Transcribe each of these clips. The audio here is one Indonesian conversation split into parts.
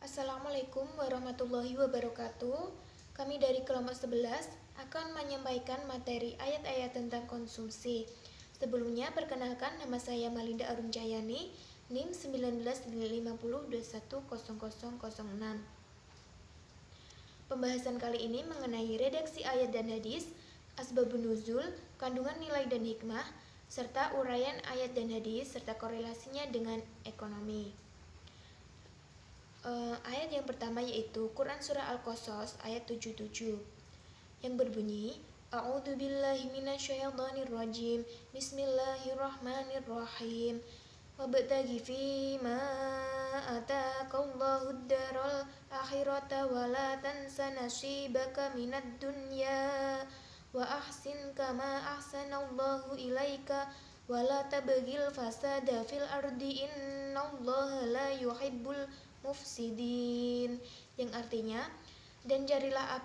Assalamualaikum warahmatullahi wabarakatuh. Kami dari kelompok 11 akan menyampaikan materi ayat-ayat tentang konsumsi. Sebelumnya perkenalkan, nama saya Malinda Arunjayani, NIM 1950210006. Pembahasan kali ini mengenai redaksi ayat dan hadis, asbabun nuzul, kandungan nilai dan hikmah, serta uraian ayat dan hadis serta korelasinya dengan ekonomi. Ayat yang pertama yaitu Quran Surah Al-Qasas ayat 77 yang berbunyi, A'udzubillahi minasyaitonirrajim, Bismillahirrahmanirrahim, Wabtaghi fima ataqallahud daral akhirata wa la tansa nasibaka minad dunya wa ahsin kama ahsanallahu ilaika wa la tabghil fasada fil ardi innallaha la yuhibbul mufsidin, yang artinya dan carilah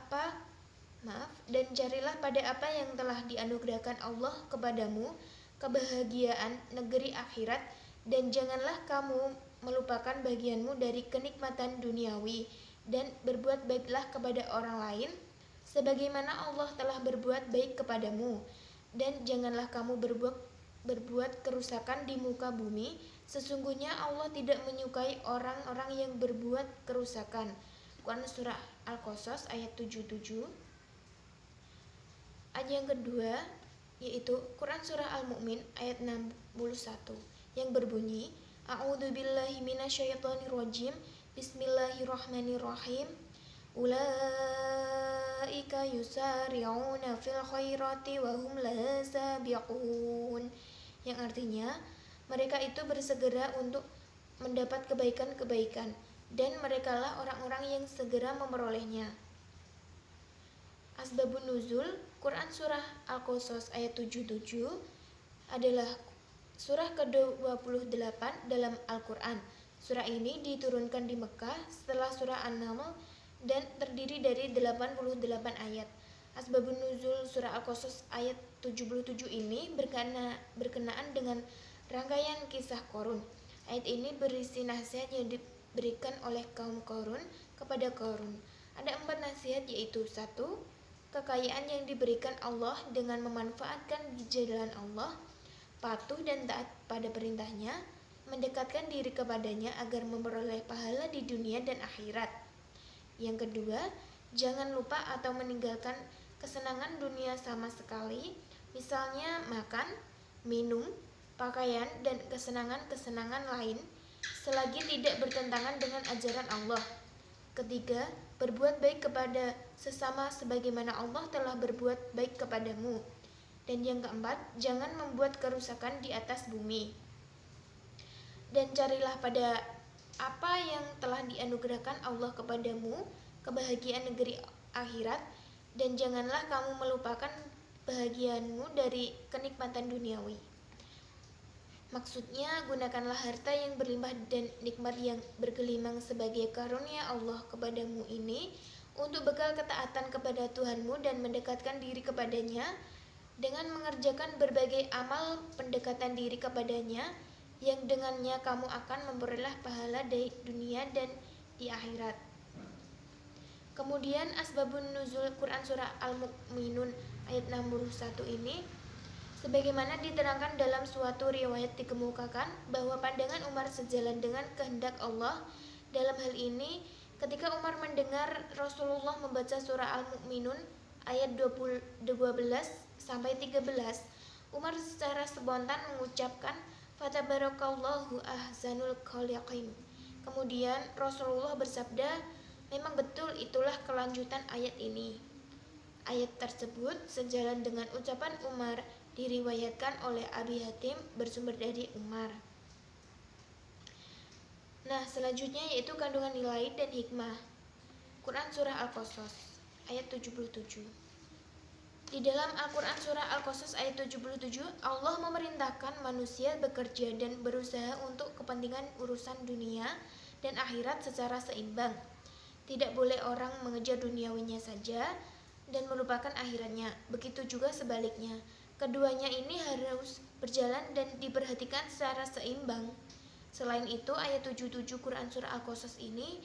pada apa yang telah dianugerahkan Allah kepadamu, kebahagiaan negeri akhirat, dan janganlah kamu melupakan bagianmu dari kenikmatan duniawi, dan berbuat baiklah kepada orang lain sebagaimana Allah telah berbuat baik kepadamu, dan janganlah kamu berbuat kerusakan di muka bumi. Sesungguhnya Allah tidak menyukai orang-orang yang berbuat kerusakan. Quran Surah Al-Qasas ayat 77. Ayat yang kedua yaitu Quran Surah Al-Mu'min ayat 61 yang berbunyi, A'udzubillahi minasyaitonirrajim, Bismillahirrahmanirrahim, Ulaika yusari'una fil khairati wa hum laha sabiqun, yang artinya mereka itu bersegera untuk mendapat kebaikan-kebaikan, dan merekalah orang-orang yang segera memperolehnya. Asbabun nuzul Quran Surah Al-Qasas ayat 77 adalah surah ke-28 dalam Al-Quran. Surah ini diturunkan di Mekah setelah surah An-Naml dan terdiri dari 88 ayat. Asbabun nuzul surah Al-Qasas ayat 77 ini berkenaan dengan rangkaian kisah Qarun. Ayat ini berisi nasihat yang diberikan oleh kaum Qarun kepada Qarun. Ada 4 nasihat, yaitu 1. Kekayaan yang diberikan Allah dengan memanfaatkan di jalan Allah, patuh dan taat pada perintahnya, mendekatkan diri kepadanya agar memperoleh pahala di dunia dan akhirat. Yang kedua, jangan lupa atau meninggalkan kesenangan dunia sama sekali, misalnya makan, minum, pakaian, dan kesenangan-kesenangan lain, selagi tidak bertentangan dengan ajaran Allah. Ketiga, berbuat baik kepada sesama sebagaimana Allah telah berbuat baik kepadamu. Dan yang keempat, jangan membuat kerusakan di atas bumi. Dan carilah pada apa yang telah dianugerahkan Allah kepadamu, kebahagiaan negeri akhirat, dan janganlah kamu melupakan bahagianmu dari kenikmatan duniawi. Maksudnya, gunakanlah harta yang berlimpah dan nikmat yang bergelimang sebagai karunia Allah kepadamu ini untuk bekal ketaatan kepada Tuhanmu dan mendekatkan diri kepadanya dengan mengerjakan berbagai amal pendekatan diri kepadanya, yang dengannya kamu akan memperoleh pahala di dunia dan di akhirat. Kemudian asbabun nuzul Quran Surah Al-Mu'minun ayat 61 ini, sebagaimana diterangkan dalam suatu riwayat, dikemukakan bahwa pandangan Umar sejalan dengan kehendak Allah. Dalam hal ini, ketika Umar mendengar Rasulullah membaca surah Al-Mu'minun ayat 12 sampai 13, Umar secara spontan mengucapkan, Fatabarakallahu ahsanul khaliqin. Kemudian Rasulullah bersabda, memang betul itulah kelanjutan ayat ini. Ayat tersebut sejalan dengan ucapan Umar diriwayatkan oleh Abi Hatim bersumber dari Umar. Nah, selanjutnya yaitu kandungan nilai dan hikmah. Quran Surah Al-Qasas ayat 77. Di dalam Al-Quran Surah Al-Qasas ayat 77, Allah memerintahkan manusia bekerja dan berusaha untuk kepentingan urusan dunia dan akhirat secara seimbang. Tidak boleh orang mengejar duniawinya saja dan melupakan akhiratnya. Begitu juga sebaliknya. Keduanya ini harus berjalan dan diperhatikan secara seimbang. Selain itu, ayat 77 Quran Surah Al-Qasas ini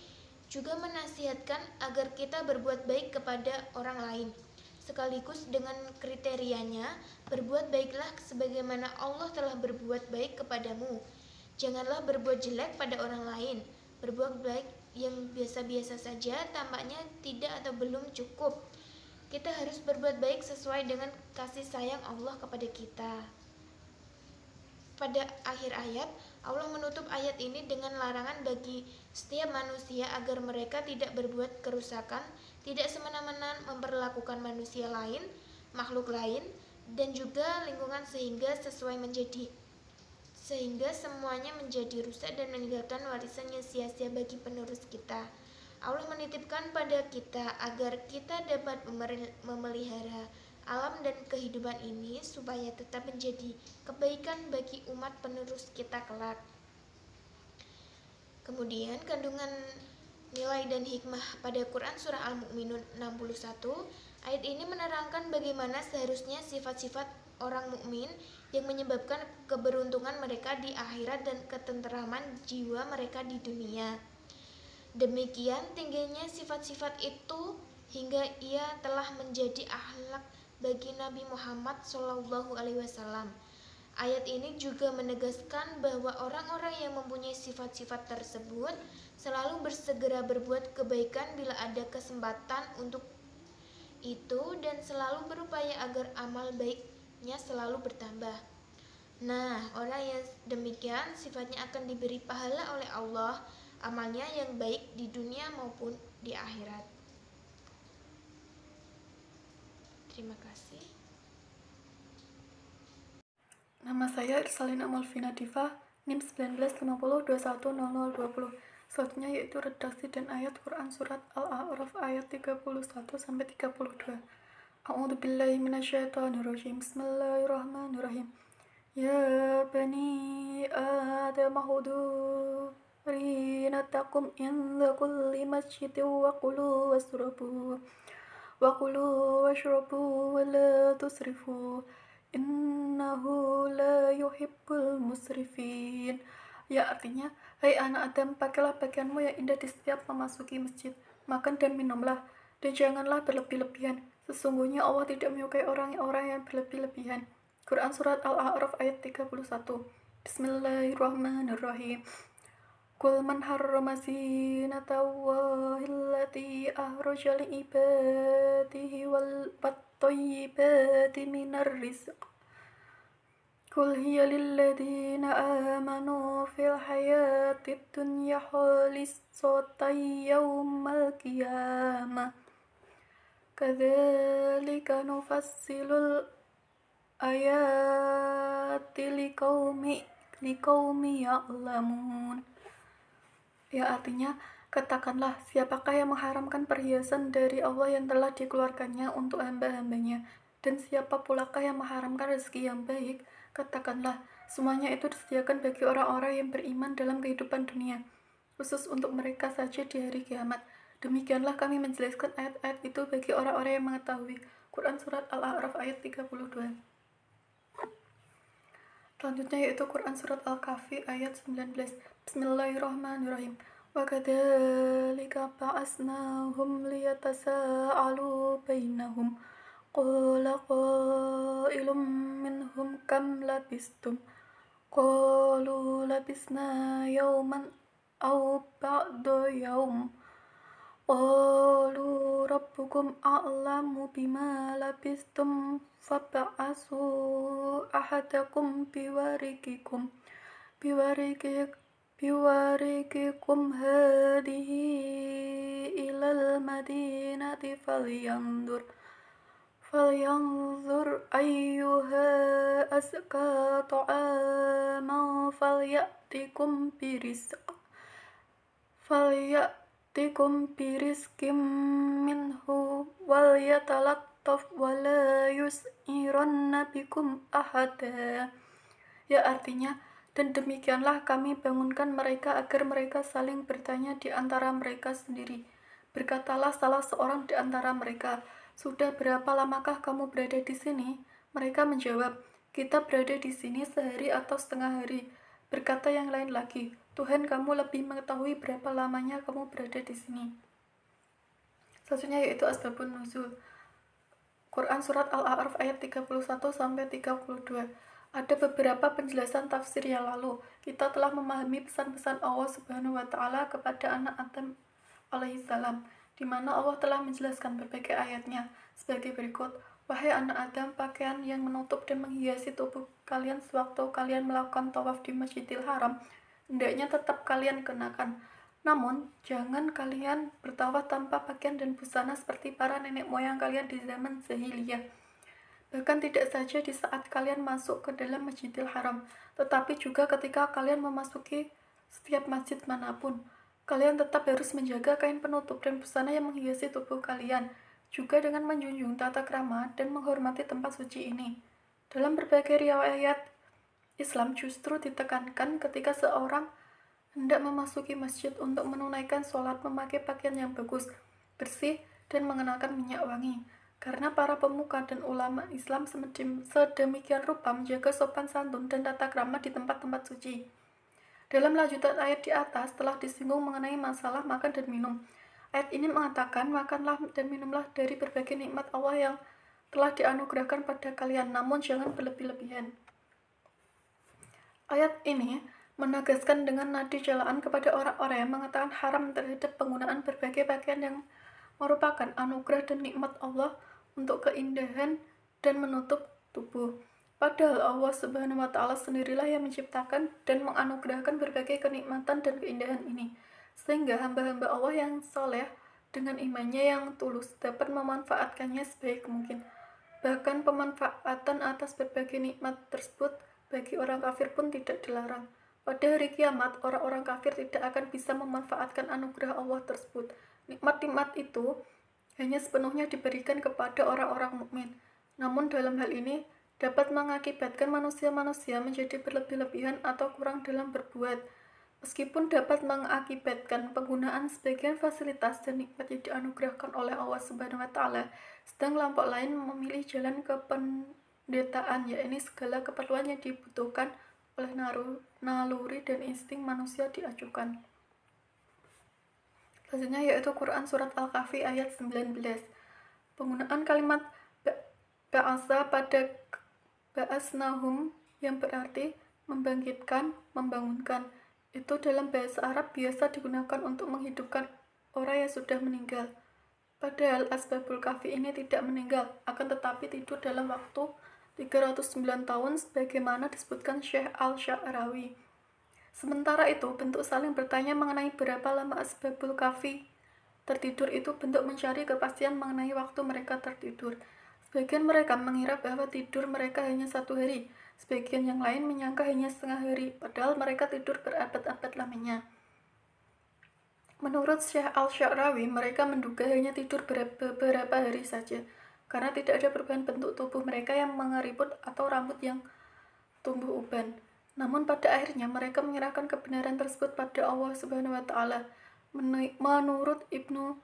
juga menasihatkan agar kita berbuat baik kepada orang lain, sekaligus dengan kriterianya, berbuat baiklah sebagaimana Allah telah berbuat baik kepadamu. Janganlah berbuat jelek pada orang lain. Berbuat baik yang biasa-biasa saja tampaknya tidak atau belum cukup. Kita harus berbuat baik sesuai dengan kasih sayang Allah kepada kita. Pada akhir ayat, Allah menutup ayat ini dengan larangan bagi setiap manusia agar mereka tidak berbuat kerusakan, tidak semena-mena memperlakukan manusia lain, makhluk lain, dan juga lingkungan sehingga semuanya menjadi rusak dan meninggalkan warisan yang sia-sia bagi penerus kita. Allah menitipkan pada kita agar kita dapat memelihara alam dan kehidupan ini supaya tetap menjadi kebaikan bagi umat penerus kita kelak. Kemudian kandungan nilai dan hikmah pada Quran Surah Al-Mu'minun 61, ayat ini menerangkan bagaimana seharusnya sifat-sifat orang mukmin yang menyebabkan keberuntungan mereka di akhirat dan ketenteraman jiwa mereka di dunia. Demikian tingginya sifat-sifat itu hingga ia telah menjadi akhlak bagi Nabi Muhammad SAW. Ayat ini juga menegaskan bahwa orang-orang yang mempunyai sifat-sifat tersebut selalu bersegera berbuat kebaikan bila ada kesempatan untuk itu dan selalu berupaya agar amal baiknya selalu bertambah. Nah, orang yang demikian sifatnya akan diberi pahala oleh Allah amalnya yang baik di dunia maupun di akhirat. Terima kasih. Nama saya Irsalina Malvina Diva, NIM 1950210020. Selanjutnya yaitu redaksi dan ayat Quran Surat Al-A'raf ayat 31-32. A'udzubillahi minasyaitonirrajim. Bismillahirrahmanirrahim. Ya bani Adam hudu rinatakum inda kulli masjidin wa kulu washrabu wa la tusrifu innahu la yuhibbul musrifin. Ya, artinya, hai anak Adam, pakailah pakaianmu yang indah di setiap memasuki masjid. Makan dan minumlah, dan janganlah berlebih-lebihan. Sesungguhnya Allah tidak menyukai orang-orang yang berlebih-lebihan. Quran Surat Al-A'raf ayat 31. Bismillahirrahmanirrahim. Qul man harrama zinata Allahi allati ahraja li ibadihi wal tayyibati minar rizq. Qul hiya lilladzina amanu fil hayatid dunya khalisatan yawmal qiyamah. Kadzalika nufassilul ayati liqaumi ya'lamun. Ya, artinya, katakanlah, siapakah yang mengharamkan perhiasan dari Allah yang telah dikeluarkannya untuk hamba-hambanya, dan siapa pulakah yang mengharamkan rezeki yang baik? Katakanlah, semuanya itu disediakan bagi orang-orang yang beriman dalam kehidupan dunia, khusus untuk mereka saja di hari kiamat. Demikianlah kami menjelaskan ayat-ayat itu bagi orang-orang yang mengetahui. Quran Surat Al-A'raf ayat 32. Selanjutnya yaitu Quran Surat Al-Kahfi ayat 19. Bismillahirrahmanirrahim. Wa kadzalika ba'asnahum liyatasaalu bainahum. Qala qailum minhum kam labistum. Qalu labisna yawman aw ba'da yawm. Qalu rabbukum a'lamu bima labistum fab'asu ahadakum biwarikikum hadihi ilal madinati falyanzur ayyuha azka ta'aman falyatikum birizqim minhu walyatalattaf wala yus'iranna bikum ahada. Ya, artinya, dan demikianlah kami bangunkan mereka agar mereka saling bertanya di antara mereka sendiri. Berkatalah salah seorang di antara mereka, sudah berapa lamakah kamu berada di sini? Mereka menjawab, kita berada di sini sehari atau setengah hari. Berkata yang lain lagi, Tuhan kamu lebih mengetahui berapa lamanya kamu berada di sini. Selanjutnya yaitu asbabun nuzul. Quran Surat Al-A'raf ayat 31-32. Ada beberapa penjelasan tafsir yang lalu. Kita telah memahami pesan-pesan Allah Subhanahu wa Ta'ala kepada anak Adam alaihissalam, di mana Allah telah menjelaskan berbagai ayatnya sebagai berikut. Wahai anak Adam, pakaian yang menutup dan menghiasi tubuh kalian sewaktu kalian melakukan tawaf di Masjidil Haram, hendaknya tetap kalian kenakan. Namun, jangan kalian bertawaf tanpa pakaian dan busana seperti para nenek moyang kalian di zaman jahiliyah. Bahkan tidak saja di saat kalian masuk ke dalam Masjidil Haram, tetapi juga ketika kalian memasuki setiap masjid manapun. Kalian tetap harus menjaga kain penutup dan busana yang menghiasi tubuh kalian, juga dengan menjunjung tata krama dan menghormati tempat suci ini. Dalam berbagai riwayat Islam justru ditekankan ketika seorang hendak memasuki masjid untuk menunaikan sholat memakai pakaian yang bagus, bersih, dan mengenakan minyak wangi. Karena para pemuka dan ulama Islam sedemikian rupa menjaga sopan santun dan tata krama di tempat-tempat suci. Dalam lanjutan ayat di atas telah disinggung mengenai masalah makan dan minum. Ayat ini mengatakan, makanlah dan minumlah dari berbagai nikmat Allah yang telah dianugerahkan pada kalian, namun jangan berlebih-lebihan. Ayat ini menegaskan dengan nadi celaan kepada orang-orang yang mengatakan haram terhadap penggunaan berbagai pakaian yang merupakan anugerah dan nikmat Allah untuk keindahan dan menutup tubuh. Padahal Allah Subhanahu wa Ta'ala sendirilah yang menciptakan dan menganugerahkan berbagai kenikmatan dan keindahan ini, sehingga hamba-hamba Allah yang soleh dengan imannya yang tulus dapat memanfaatkannya sebaik mungkin. Bahkan pemanfaatan atas berbagai nikmat tersebut bagi orang kafir pun tidak dilarang. Pada hari kiamat, orang-orang kafir tidak akan bisa memanfaatkan anugerah Allah tersebut. Nikmat-nikmat itu hanya sepenuhnya diberikan kepada orang-orang mukmin. Namun dalam hal ini dapat mengakibatkan manusia-manusia menjadi berlebih-lebihan atau kurang dalam berbuat. Meskipun dapat mengakibatkan penggunaan sebagian fasilitas dan nikmat yang dianugerahkan oleh Allah Subhanahu wa Ta'ala, sedang kelompok lain memilih jalan kependetaan, yakni segala keperluan yang dibutuhkan oleh naluri dan insting manusia diajukan. Selanjutnya yaitu Quran Surat Al-Kahfi ayat 19. Penggunaan kalimat ba'asa pada ba'asnahum yang berarti membangkitkan, membangunkan. Itu dalam bahasa Arab biasa digunakan untuk menghidupkan orang yang sudah meninggal. Padahal Asbabul Kahfi ini tidak meninggal, akan tetapi tidur dalam waktu 309 tahun sebagaimana disebutkan Syekh Al-Sya'rawi. Sementara itu, bentuk saling bertanya mengenai berapa lama Asbabul Kahfi tertidur itu bentuk mencari kepastian mengenai waktu mereka tertidur. Sebagian mereka mengira bahwa tidur mereka hanya 1 hari, sebagian yang lain menyangka hanya setengah hari, padahal mereka tidur berabad-abad lamanya. Menurut Syekh Al-Sya'rawi, mereka menduga hanya tidur beberapa hari saja, karena tidak ada perubahan bentuk tubuh mereka yang mengeriput atau rambut yang tumbuh uban. Namun pada akhirnya mereka menyerahkan kebenaran tersebut pada Allah Subhanahu wa Ta'ala. Menurut Ibnu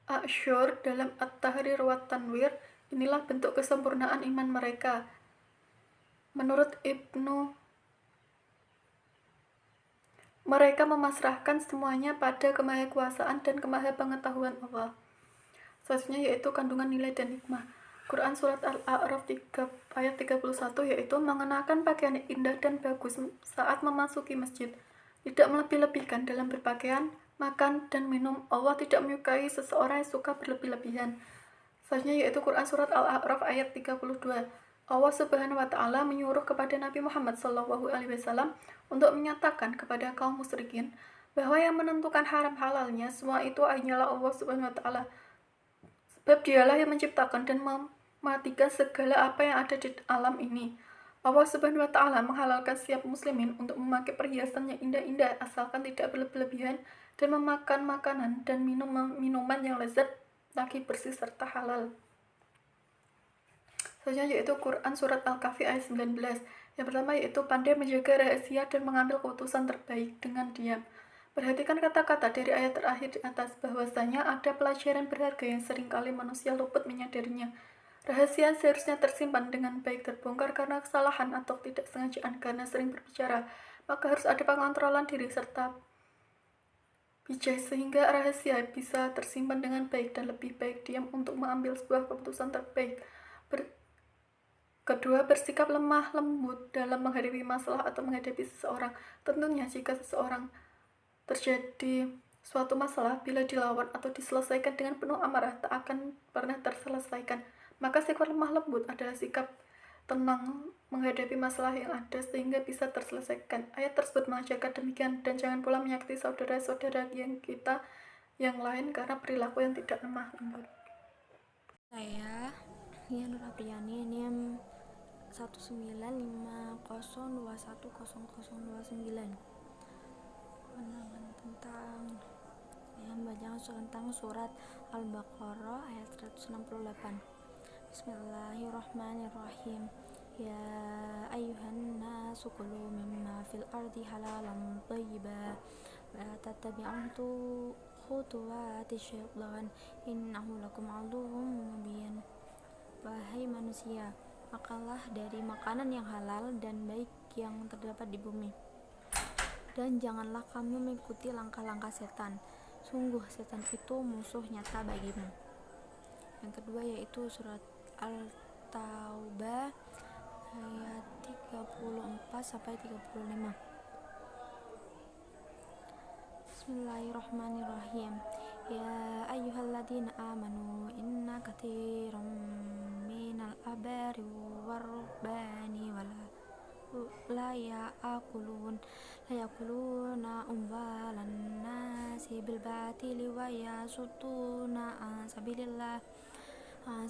Ashur dalam At-Tahrir wa Tanwir, inilah bentuk kesempurnaan iman mereka. Menurut Ibnu, mereka memasrahkan semuanya pada kemahakuasaan dan kemahapengetahuan Allah. Selanjutnya yaitu kandungan nilai dan hikmah. Quran Surat Al-A'raf ayat 31 yaitu mengenakan pakaian indah dan bagus saat memasuki masjid. Tidak melebih-lebihkan dalam berpakaian, makan, dan minum. Allah tidak menyukai seseorang yang suka berlebih-lebihan. Selanjutnya yaitu Quran Surat Al-A'raf ayat 32. Allah Subhanahu wa Ta'ala menyuruh kepada Nabi Muhammad SAW untuk menyatakan kepada kaum musyrikin bahwa yang menentukan haram halalnya semua itu hanyalah Allah Subhanahu wa Ta'ala. Sebab dialah yang menciptakan dan mematikan segala apa yang ada di alam ini. Allah Subhanahu wa Ta'ala menghalalkan setiap muslimin untuk memakai perhiasan yang indah-indah asalkan tidak berlebihan dan memakan makanan dan minuman yang lezat, lagi bersih serta halal. Selanjutnya yaitu Quran Surat Al-Kahfi ayat 19. Yang pertama yaitu pandai menjaga rahasia dan mengambil keputusan terbaik dengan diam. Perhatikan kata-kata dari ayat terakhir di atas, bahwasanya ada pelajaran berharga yang seringkali manusia luput menyadarinya. Rahasia seharusnya tersimpan dengan baik terbongkar karena kesalahan atau tidak sengajaan karena sering berbicara. maka harus ada pengontrolan diri serta bijak sehingga rahasia bisa tersimpan dengan baik dan lebih baik diam untuk mengambil sebuah keputusan terbaik. Kedua, bersikap lemah lembut dalam menghadapi masalah atau menghadapi seseorang. Tentunya jika seseorang terjadi suatu masalah, bila dilawan atau diselesaikan dengan penuh amarah, tak akan pernah terselesaikan. Maka sikap lemah lembut adalah sikap tenang menghadapi masalah yang ada sehingga bisa terselesaikan. Ayat tersebut mengajarkan demikian, dan jangan pula menyakiti saudara-saudara yang kita yang lain karena perilaku yang tidak lemah lembut. Saya Nia Nur Apriani, NIM 19502100029. Tentang surat Al-Baqarah ayat 168. Bismillahirrahmanirrahim. Ya ayuhan nasu kulu mimma fil ardi halalan thayyiban wa la tattabi'u khutuwati syaitan innahu lakum aduwwun mubin. Wahai manusia, makanlah dari makanan yang halal dan baik yang terdapat di bumi, dan janganlah kamu mengikuti langkah-langkah setan. Sungguh setan itu musuh nyata bagimu. Yang kedua yaitu surat Al-Taubah ayat 34-35. Bismillahirrahmanirrahim. Ya ayyuhalladzina amanu inna katsiran minal abari warubbani la yakuluna umwalan nasi bil batili wa yasudduna an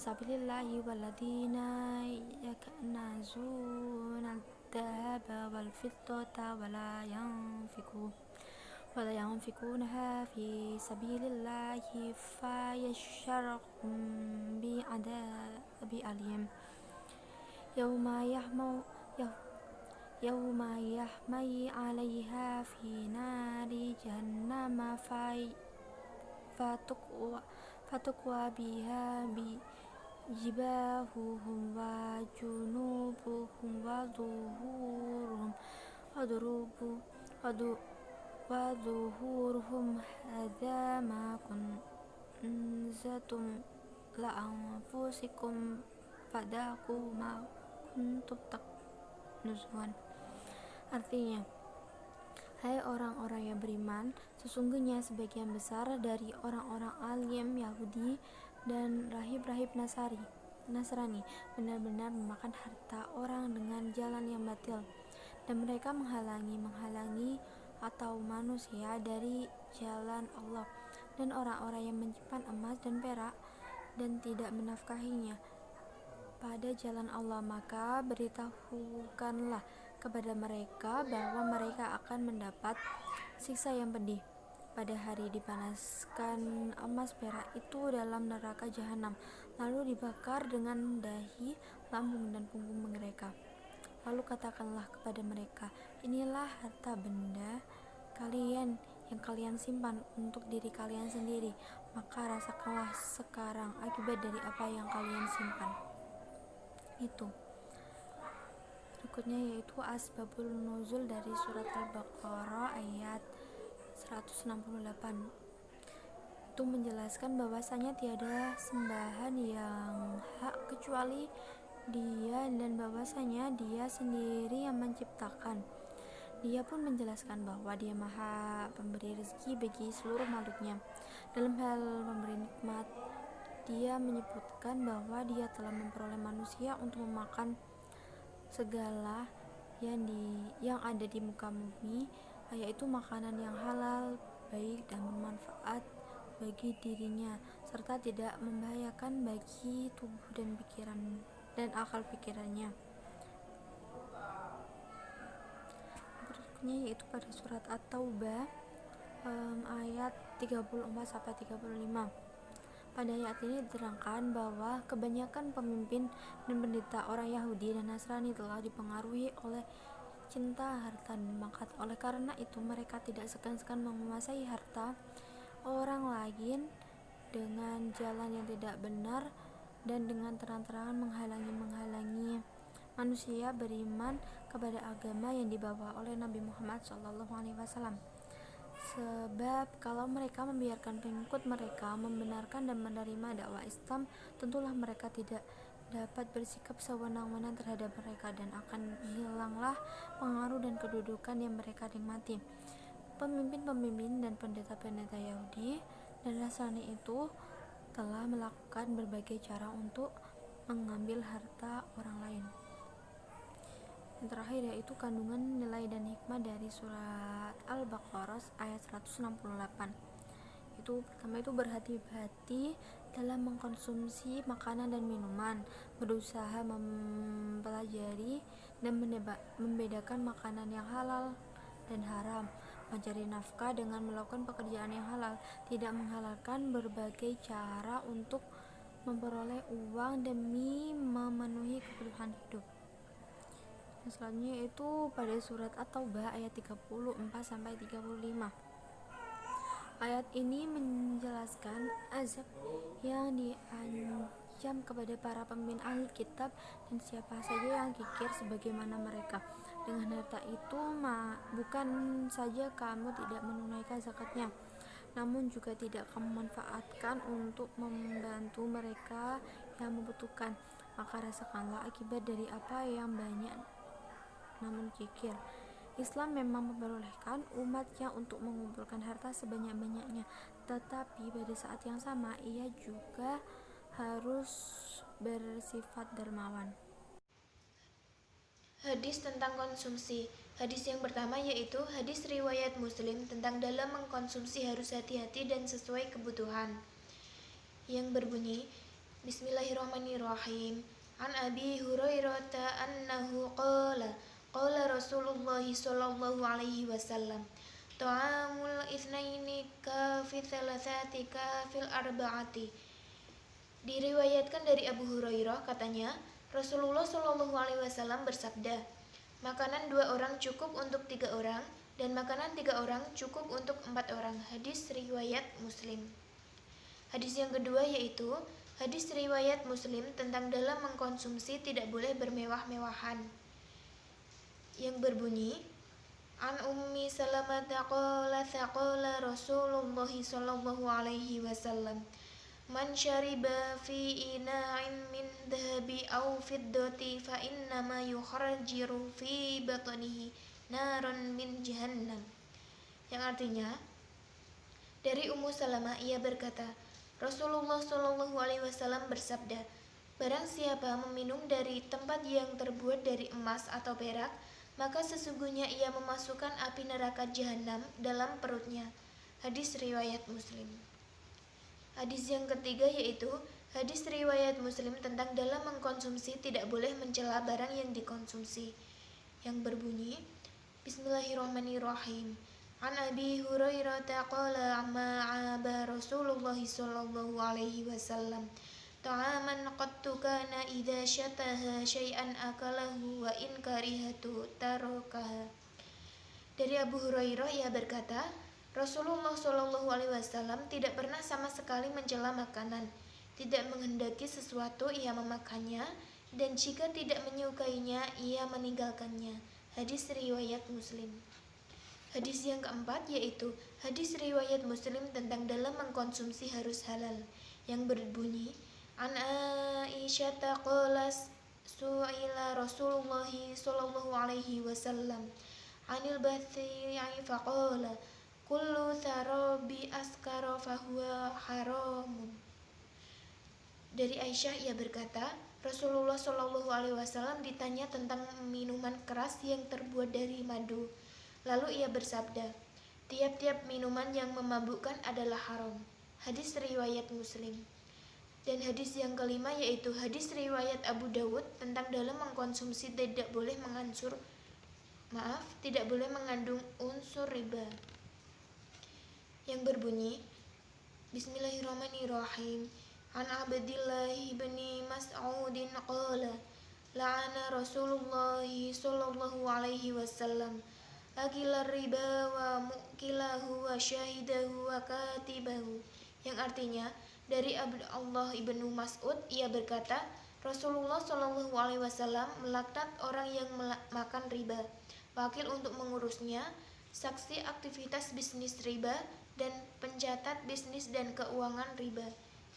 sabilillahi walladzina yaknazuna al-dhahaba wal fiddata wala yanfikunaha fi sabilillahi fayashsharhum bi'adabi alim yawma yahmai 'alaiha fi nari jahannama fatukwa biha jibahuhum wa junubuhum wa zuhuruhum wa zuhuruhum hadza ma kuntum la anfusikum fadaku ma kuntum taknuzun. Artinya, hai orang-orang yang beriman, sesungguhnya sebagian besar dari orang-orang alim Yahudi dan rahib-rahib Nasrani benar-benar memakan harta orang dengan jalan yang batil, dan mereka menghalangi atau manusia dari jalan Allah, dan orang-orang yang menyimpan emas dan perak dan tidak menafkahinya pada jalan Allah, maka beritahukanlah kepada mereka bahwa mereka akan mendapat siksa yang pedih pada hari dipanaskan emas perak itu dalam neraka jahanam, lalu dibakar dengan dahi, lambung dan punggung mereka. Lalu katakanlah kepada mereka, inilah harta benda kalian yang kalian simpan untuk diri kalian sendiri, maka rasakanlah sekarang akibat dari apa yang kalian simpan. Itu berikutnya yaitu asbabul nuzul dari surat Al-Baqarah ayat 168. Itu menjelaskan bahwasanya tiada sembahan yang hak kecuali Dia, dan bahwasanya Dia sendiri yang menciptakan. Dia pun menjelaskan bahwa Dia maha pemberi rezeki bagi seluruh makhluknya. Dalam hal memberi nikmat, Dia menyebutkan bahwa Dia telah memperoleh manusia untuk memakan segala yang ada di muka bumi, yaitu makanan yang halal, baik dan bermanfaat bagi dirinya, serta tidak membahayakan bagi tubuh dan pikiran dan akal pikirannya. Berikutnya yaitu pada surat At-Taubah ayat 34-35. Pada ayat ini diterangkan bahwa kebanyakan pemimpin dan pendeta orang Yahudi dan Nasrani telah dipengaruhi oleh cinta harta dan pangkat. Oleh karena itu mereka tidak segan-segan menguasai harta orang lain dengan jalan yang tidak benar dan dengan terang-terangan menghalangi manusia beriman kepada agama yang dibawa oleh Nabi Muhammad SAW. Sebab kalau mereka membiarkan pengikut mereka membenarkan dan menerima dakwah Islam, tentulah mereka tidak dapat bersikap sewenang-wenang terhadap mereka, dan akan hilanglah pengaruh dan kedudukan yang mereka nikmati. Pemimpin-pemimpin dan pendeta-pendeta Yahudi dan Nasrani itu telah melakukan berbagai cara untuk mengambil harta orang lain. Yang terakhir yaitu kandungan nilai dan hikmah dari surat Al-Baqarah ayat 168. Pertama itu berhati-hati dalam mengkonsumsi makanan dan minuman, berusaha mempelajari dan membedakan makanan yang halal dan haram, mencari nafkah dengan melakukan pekerjaan yang halal, tidak menghalalkan berbagai cara untuk memperoleh uang demi memenuhi kebutuhan hidup. Yang selanjutnya itu pada surat At-Taubah ayat 34-35. Ayat ini menjelaskan azab yang diancam kepada para pemimpin ahli kitab dan siapa saja yang kikir sebagaimana mereka. Dengan harta itu bukan saja kamu tidak menunaikan zakatnya, namun juga tidak kamu manfaatkan untuk membantu mereka yang membutuhkan, maka rasakanlah akibat dari apa yang banyak namun kikir. Islam memang memperbolehkan umatnya untuk mengumpulkan harta sebanyak-banyaknya, tetapi pada saat yang sama ia juga harus bersifat dermawan. Hadis tentang konsumsi. Hadis yang pertama yaitu hadis riwayat Muslim tentang dalam mengkonsumsi harus hati-hati dan sesuai kebutuhan, yang berbunyi Bismillahirrahmanirrahim. An Abi Hurairah annahu qala Rasulullah sallallahu alaihi wasallam, ta'amul itsnaini kafil thalathati kafil arba'ati. Diriwayatkan dari Abu Hurairah, katanya Rasulullah sallallahu alaihi wasallam bersabda, makanan 2 orang cukup untuk 3 orang dan makanan 3 orang cukup untuk 4 orang. Hadis riwayat Muslim. Hadis yang kedua yaitu hadis riwayat Muslim tentang dalam mengkonsumsi tidak boleh bermewah-mewahan, yang berbunyi An Ummi Salamah qala Rasulullah sallallahu alaihi wasallam, man syariba fi ina'in min dhahabi aw fiddati fa innama yukharjiru fi batnihi naran min jahannam. Yang artinya, dari Ummu Salamah ia berkata, Rasulullah sallallahu alaihi wasallam bersabda, barang siapa meminum dari tempat yang terbuat dari emas atau perak, maka sesungguhnya ia memasukkan api neraka jahanam dalam perutnya. Hadis riwayat Muslim. Hadis yang ketiga yaitu hadis riwayat Muslim tentang dalam mengkonsumsi tidak boleh mencela barang yang dikonsumsi, yang berbunyi Bismillahirrahmanirrahim. An Abi Hurairah qala aba Rasulullah sallallahu alaihi wasallam, ta'aman qad kana idza syataha syai'an akalahu wa in karihatu tarakaha. Dari Abu Hurairah ia berkata, Rasulullah sallallahu alaihi wasallam tidak pernah sama sekali mencela makanan, tidak menghendaki sesuatu ia memakannya, dan jika tidak menyukainya ia meninggalkannya. Hadis riwayat Muslim. Hadis yang keempat yaitu hadis riwayat Muslim tentang dalam mengkonsumsi harus halal, yang berbunyi An Aisyah qalat su'ila Rasulullah sallallahu alaihi wasallam anil bathi faqala kullu tharabi askara fahuwa haramun. Dari Aisyah ia berkata, Rasulullah sallallahu alaihi wasallam ditanya tentang minuman keras yang terbuat dari madu. Lalu ia bersabda, tiap-tiap minuman yang memabukkan adalah haram. Hadis riwayat Muslim. Dan hadis yang kelima yaitu hadis riwayat Abu Dawud tentang dalam mengkonsumsi tidak boleh mengandung unsur riba, yang berbunyi Bismillahirrahmanirrahim. An Abdillah bin Mas'udin qala la'ana Rasulullah sallallahu alaihi wasallam akilar riba wa mukilahu wa syahidahu wa katibahu, yang artinya dari Abdullah ibnu Mas'ud ia berkata, Rasulullah Shallallahu Alaihi Wasallam melaknat orang yang makan riba, wakil untuk mengurusnya, saksi aktivitas bisnis riba, dan pencatat bisnis dan keuangan riba.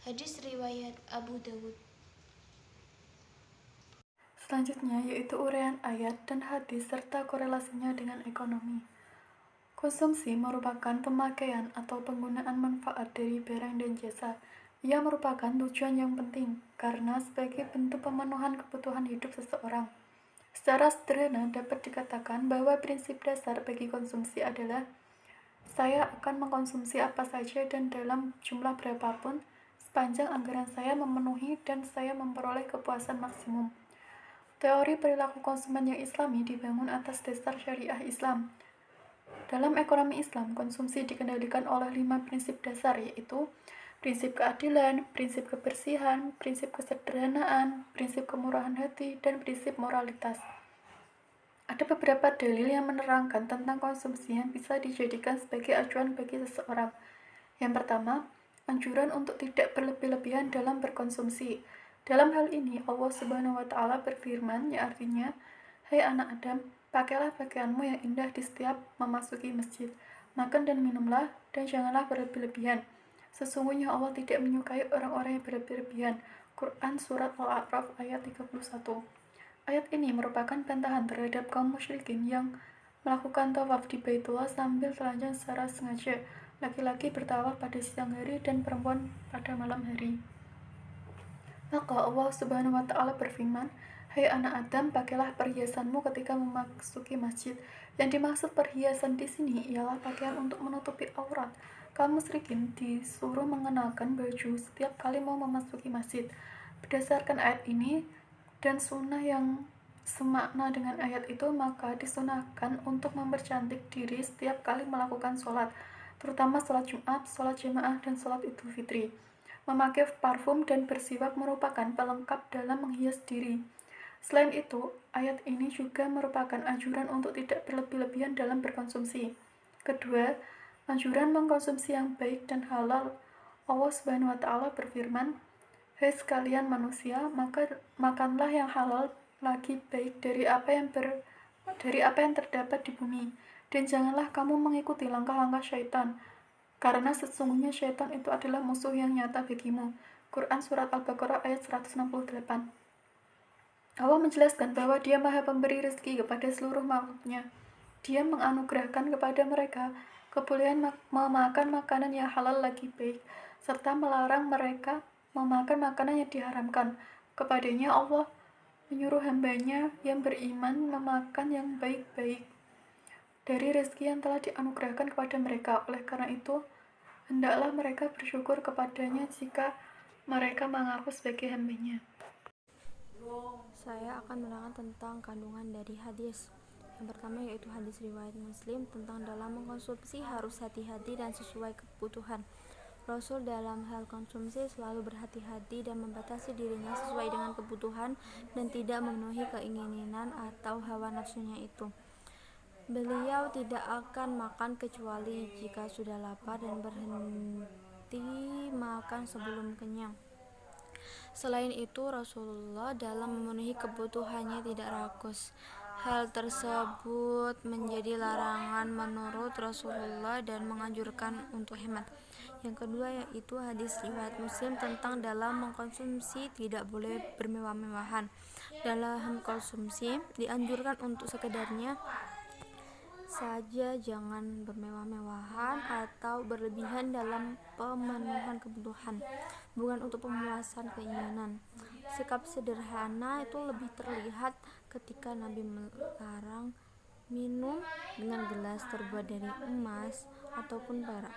Hadis riwayat Abu Dawud. Selanjutnya yaitu uraian ayat dan hadis serta korelasinya dengan ekonomi. Konsumsi merupakan pemakaian atau penggunaan manfaat dari barang dan jasa. Ia merupakan tujuan yang penting karena sebagai bentuk pemenuhan kebutuhan hidup seseorang. Secara sederhana dapat dikatakan bahwa prinsip dasar bagi konsumsi adalah saya akan mengkonsumsi apa saja dan dalam jumlah berapapun sepanjang anggaran saya memenuhi dan saya memperoleh kepuasan maksimum. Teori perilaku konsumen yang islami dibangun atas dasar syariah Islam. Dalam ekonomi Islam, konsumsi dikendalikan oleh 5 prinsip dasar, yaitu prinsip keadilan, prinsip kebersihan, prinsip kesederhanaan, prinsip kemurahan hati, dan prinsip moralitas. Ada beberapa dalil yang menerangkan tentang konsumsi yang bisa dijadikan sebagai acuan bagi seseorang. Yang pertama, anjuran untuk tidak berlebih-lebihan dalam berkonsumsi. Dalam hal ini, Allah Subhanahu wa Ta'ala berfirman, yang artinya, "Hai anak Adam, pakailah pakaianmu yang indah di setiap memasuki masjid. Makan dan minumlah, dan janganlah berlebih-lebihan. Sesungguhnya Allah tidak menyukai orang-orang yang berlebih-lebihan." Quran Surat Al-A'raf ayat 31. Ayat ini merupakan bantahan terhadap kaum musyrikin yang melakukan tawaf di Baitullah sambil telanjang secara sengaja. Laki-laki bertawaf pada siang hari dan perempuan pada malam hari. Maka Allah Subhanahu wa Ta'ala berfirman, "Hai anak Adam, pakailah perhiasanmu ketika memasuki masjid." Yang dimaksud perhiasan di sini ialah pakaian untuk menutupi aurat. Kaum musyrikin disuruh mengenakan baju setiap kali mau memasuki masjid. Berdasarkan ayat ini dan sunnah yang semakna dengan ayat itu, maka disunahkan untuk mempercantik diri setiap kali melakukan sholat, terutama sholat Jumat, sholat jamaah, dan sholat Idul Fitri. Memakai parfum dan bersiwak merupakan pelengkap dalam menghias diri. Selain itu, ayat ini juga merupakan anjuran untuk tidak berlebih-lebihan dalam berkonsumsi. Kedua, anjuran mengkonsumsi yang baik dan halal. Allah Subhanahu wa Ta'ala berfirman, "Hai sekalian manusia, maka makanlah yang halal lagi baik dari apa yang terdapat di bumi, dan janganlah kamu mengikuti langkah-langkah syaitan, karena sesungguhnya syaitan itu adalah musuh yang nyata bagimu." Quran Surat Al-Baqarah ayat 168. Allah menjelaskan bahwa Dia Maha Pemberi rezeki kepada seluruh makhluknya. Dia menganugerahkan kepada mereka kebolehan memakan makanan yang halal lagi baik, serta melarang mereka memakan makanan yang diharamkan. Kepadanya Allah menyuruh hambanya yang beriman memakan yang baik-baik dari rezeki yang telah dianugerahkan kepada mereka. Oleh karena itu, hendaklah mereka bersyukur kepadanya jika mereka mengaku sebagai hambanya. Saya akan menerangkan tentang kandungan dari hadis. Yang pertama yaitu hadis riwayat Muslim tentang dalam mengkonsumsi harus hati-hati dan sesuai kebutuhan. Rasul dalam hal konsumsi selalu berhati-hati dan membatasi dirinya sesuai dengan kebutuhan dan tidak memenuhi keinginan atau hawa nafsunya itu. Beliau tidak akan makan kecuali jika sudah lapar dan berhenti makan sebelum kenyang. Selain itu, Rasulullah dalam memenuhi kebutuhannya tidak rakus. Hal tersebut menjadi larangan menurut Rasulullah dan menganjurkan untuk hemat. Yang kedua yaitu hadis riwayat Muslim tentang dalam mengkonsumsi tidak boleh bermewah-mewahan. Dalam konsumsi dianjurkan untuk sekedarnya saja, jangan bermewah-mewahan atau berlebihan dalam pemenuhan kebutuhan, bukan untuk pemuasan keinginan. Sikap sederhana itu lebih terlihat ketika Nabi melarang minum dengan gelas terbuat dari emas ataupun perak.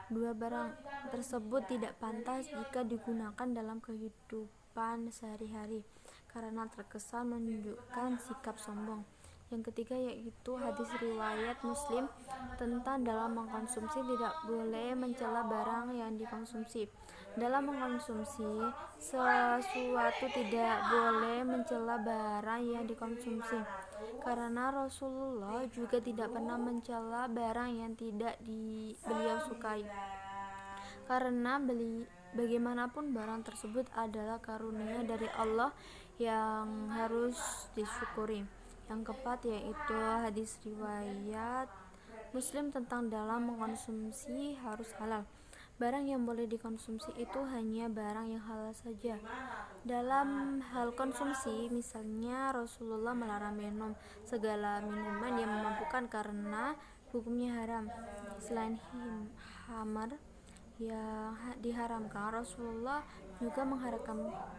Dua barang tersebut tidak pantas jika digunakan dalam kehidupan sehari-hari karena terkesan menunjukkan sikap sombong. Yang ketiga yaitu hadis riwayat Muslim tentang dalam mengkonsumsi tidak boleh mencela barang yang dikonsumsi. Dalam mengkonsumsi sesuatu tidak boleh mencela barang yang dikonsumsi, karena Rasulullah juga tidak pernah mencela barang yang tidak beliau sukai, karena Bagaimanapun barang tersebut adalah karunia dari Allah yang harus disyukuri. Yang keempat yaitu hadis riwayat Muslim tentang dalam mengkonsumsi harus halal. Barang yang boleh dikonsumsi itu hanya barang yang halal saja. Dalam hal konsumsi, misalnya Rasulullah melarang minum segala minuman yang memabukkan karena hukumnya haram. Selain khamar yang diharamkan, Rasulullah juga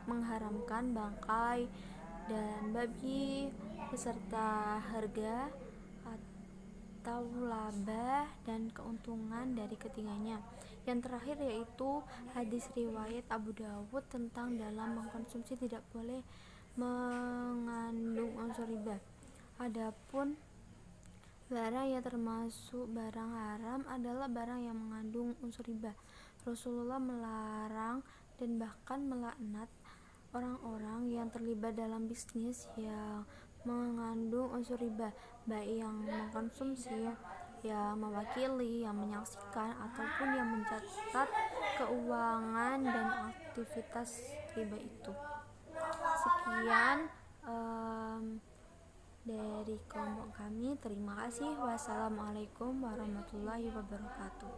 mengharamkan bangkai dan babi beserta harga atau laba dan keuntungan dari ketiganya. Yang terakhir yaitu hadis riwayat Abu Dawud tentang dalam mengkonsumsi tidak boleh mengandung unsur riba. Adapun barang yang termasuk barang haram adalah barang yang mengandung unsur riba. Rasulullah melarang dan bahkan melaknat orang-orang yang terlibat dalam bisnis yang mengandung unsur riba, baik yang mengkonsumsi, yang mewakili, yang menyaksikan, ataupun yang mencatat keuangan dan aktivitas riba itu. Sekian dari kelompok kami. Terima kasih. Wassalamualaikum warahmatullahi wabarakatuh.